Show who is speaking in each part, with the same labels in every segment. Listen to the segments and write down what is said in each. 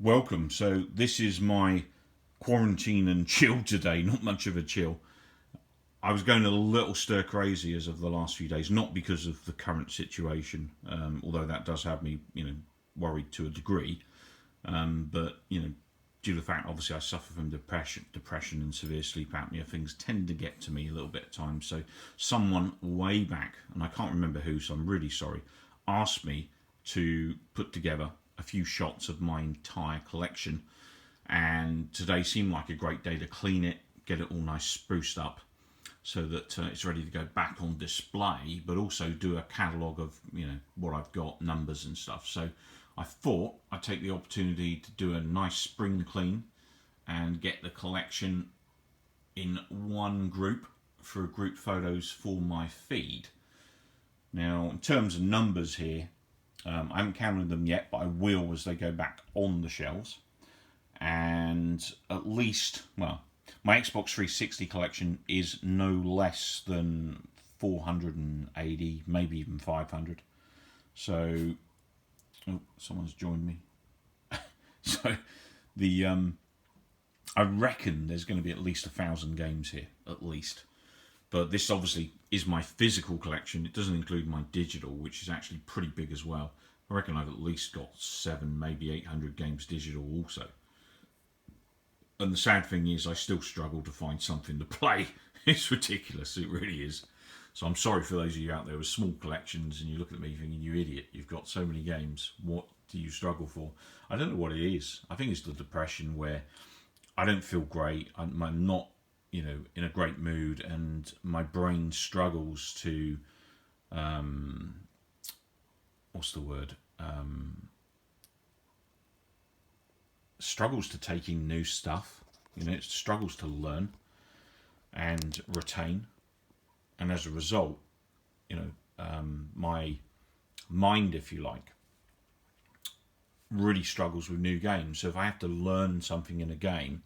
Speaker 1: Welcome. So this is my quarantine and chill today. Not much of a chill. I was going a little stir crazy as of the last few days, not because of the current situation, although that does have me, worried to a degree. But due to the fact, obviously, I suffer from depression and severe sleep apnea. Things tend to get to me a little bit at times. So someone way back, and I can't remember who, so I'm really sorry, asked me to put together a few shots of my entire collection, and today seemed like a great day to clean it, get it all nice spruced up, so that it's ready to go back on display, but also do a catalogue of what I've got, numbers and stuff. So I thought I'd take the opportunity to do a nice spring clean and get the collection in one group for group photos for my feed. Now, in terms of numbers here, I haven't counted them yet, but I will as they go back on the shelves. And at least, well, my Xbox 360 collection is no less than 480, maybe even 500. So, someone's joined me. So, I reckon there's going to be at least 1,000 games here, at least. But this obviously is my physical collection. It doesn't include my digital, which is actually pretty big as well. I reckon I've at least got 7, maybe 800 games digital also. And the sad thing is I still struggle to find something to play. It's ridiculous, it really is. So I'm sorry for those of you out there with small collections and you look at me thinking, you idiot, you've got so many games. What do you struggle for? I don't know what it is. I think it's the depression where I don't feel great. I'm not in a great mood, and my brain struggles to what's the word struggles to take in new stuff. It struggles to learn and retain, and as a result my mind, if you like, really struggles with new games. So if I have to learn something in a game,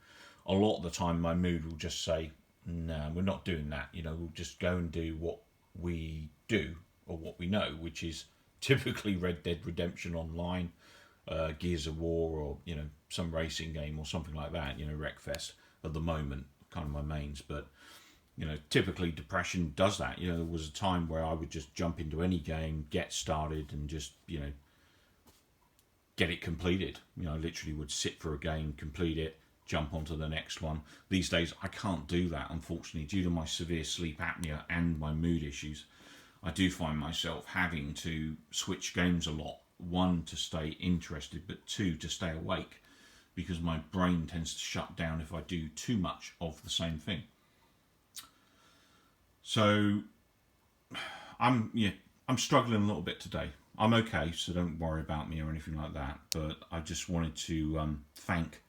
Speaker 1: a lot of the time my mood will just say, no, we're not doing that. We'll just go and do what we do or what we know, which is typically Red Dead Redemption Online, Gears of War, or some racing game or something like that. Wreckfest at the moment, kind of my mains. But typically depression does that. There was a time where I would just jump into any game, get started, and just get it completed. I literally would sit for a game, complete it, jump onto the next one. These days I can't do that, unfortunately, due to my severe sleep apnea and my mood issues. I do find myself having to switch games a lot. One, to stay interested, but two, to stay awake, because my brain tends to shut down if I do too much of the same thing. So I'm struggling a little bit today. I'm okay, so don't worry about me or anything like that. But I just wanted to thank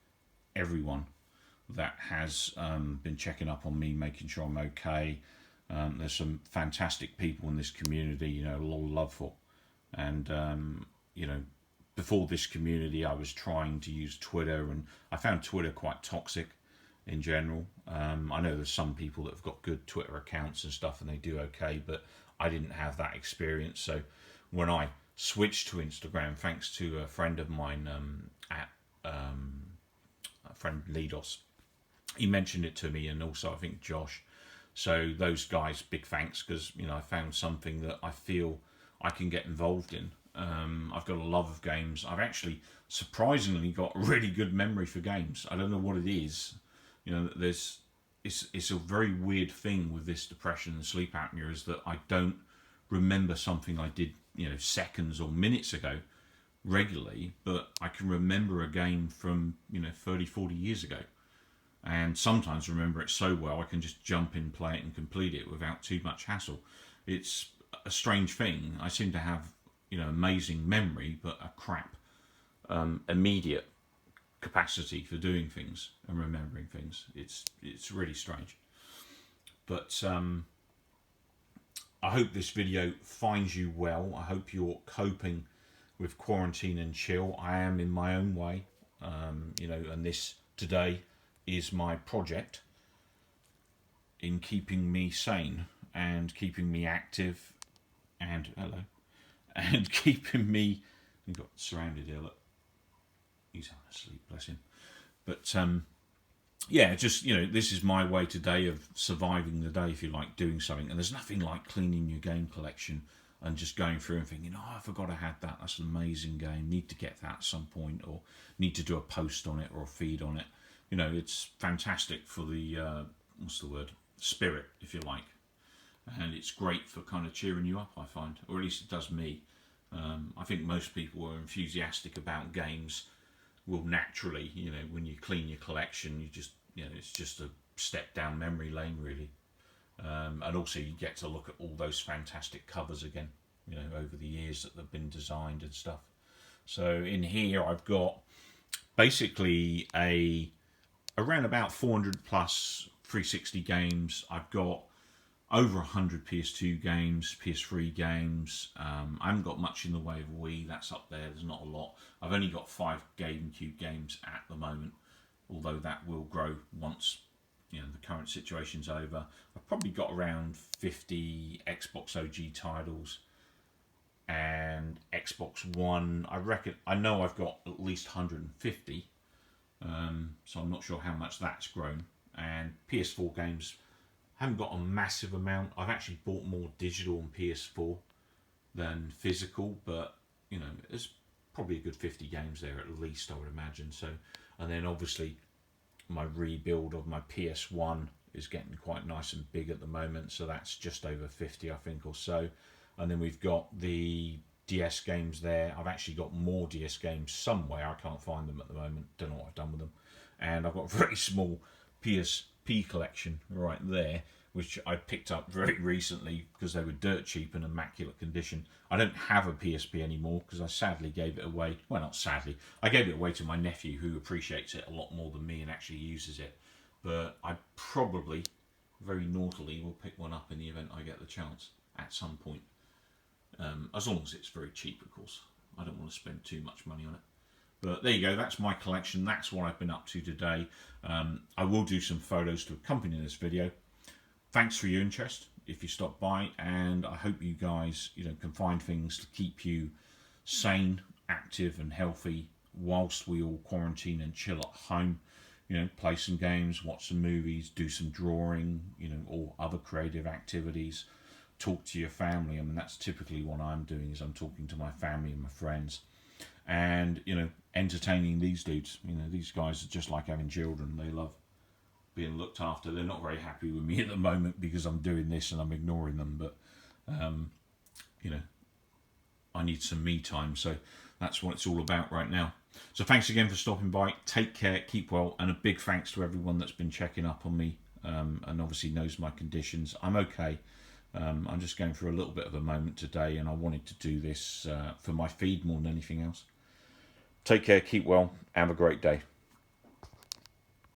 Speaker 1: everyone that has been checking up on me, making sure I'm okay. There's some fantastic people in this community, a lot of love for. And, before this community, I was trying to use Twitter, and I found Twitter quite toxic in general. I know there's some people that have got good Twitter accounts and stuff, and they do okay, but I didn't have that experience. So when I switched to Instagram, thanks to a friend of mine a friend Lidos, he mentioned it to me, and also I think Josh. So those guys, big thanks, because I found something that I feel I can get involved in. I've got a love of games. I've actually surprisingly got a really good memory for games. I don't know what it is. It's a very weird thing with this depression and sleep apnea, is that I don't remember something I did seconds or minutes ago regularly, but I can remember a game from 30, 40 years ago, and sometimes remember it so well I can just jump in, play it, and complete it without too much hassle. It's a strange thing. I seem to have amazing memory, but a crap immediate capacity for doing things and remembering things. It's really strange. But I hope this video finds you well. I hope you're coping with quarantine and chill. I am in my own way, and this today is my project in keeping me sane and keeping me active and keeping me. We've got surrounded here. Look. He's having a sleep, bless him. But yeah, just, this is my way today of surviving the day, if you like, doing something. And there's nothing like cleaning your game collection and just going through and thinking, oh, I forgot I had that. That's an amazing game. Need to get that at some point, or need to do a post on it or a feed on it. It's fantastic for the, what's the word? Spirit, if you like. And it's great for kind of cheering you up, I find. Or at least it does me. I think most people who are enthusiastic about games will naturally, when you clean your collection, you just, it's just a step down memory lane, really. And also you get to look at all those fantastic covers again, over the years that they've been designed and stuff. So in here I've got basically around about 400 plus 360 games. I've got over 100 PS2 games, PS3 games. I haven't got much in the way of Wii, that's up there, there's not a lot. I've only got 5 GameCube games at the moment, although that will grow once the current situation's over. I've probably got around 50 Xbox OG titles and Xbox One. I know I've got at least 150, so I'm not sure how much that's grown. And PS4 games, haven't got a massive amount. I've actually bought more digital on PS4 than physical, but there's probably a good 50 games there at least, I would imagine. So, and then obviously my rebuild of my PS1 is getting quite nice and big at the moment, so that's just over 50, I think, or so. And then we've got the DS games there. I've actually got more DS games somewhere. I can't find them at the moment. Don't know what I've done with them. And I've got a very small PSP collection right there, which I picked up very recently because they were dirt cheap and immaculate condition. I don't have a PSP anymore because I sadly gave it away. Well, not sadly. I gave it away to my nephew, who appreciates it a lot more than me and actually uses it. But I probably, very naughtily, will pick one up in the event I get the chance at some point. As long as it's very cheap, of course. I don't want to spend too much money on it. But there you go, that's my collection. That's what I've been up to today. I will do some photos to accompany this video. Thanks for your interest if you stopped by, and I hope you guys can find things to keep you sane, active and healthy whilst we all quarantine and chill at home. Play some games, watch some movies, do some drawing, or other creative activities. Talk to your family. I mean, that's typically what I'm doing, is I'm talking to my family and my friends. And, entertaining these dudes. These guys are just like having children. They love being looked after. They're not very happy with me at the moment because I'm doing this and I'm ignoring them. But, I need some me time. So that's what it's all about right now. So thanks again for stopping by. Take care, keep well, and a big thanks to everyone that's been checking up on me and obviously knows my conditions. I'm okay. I'm just going through a little bit of a moment today, and I wanted to do this for my feed more than anything else. Take care, keep well, have a great day.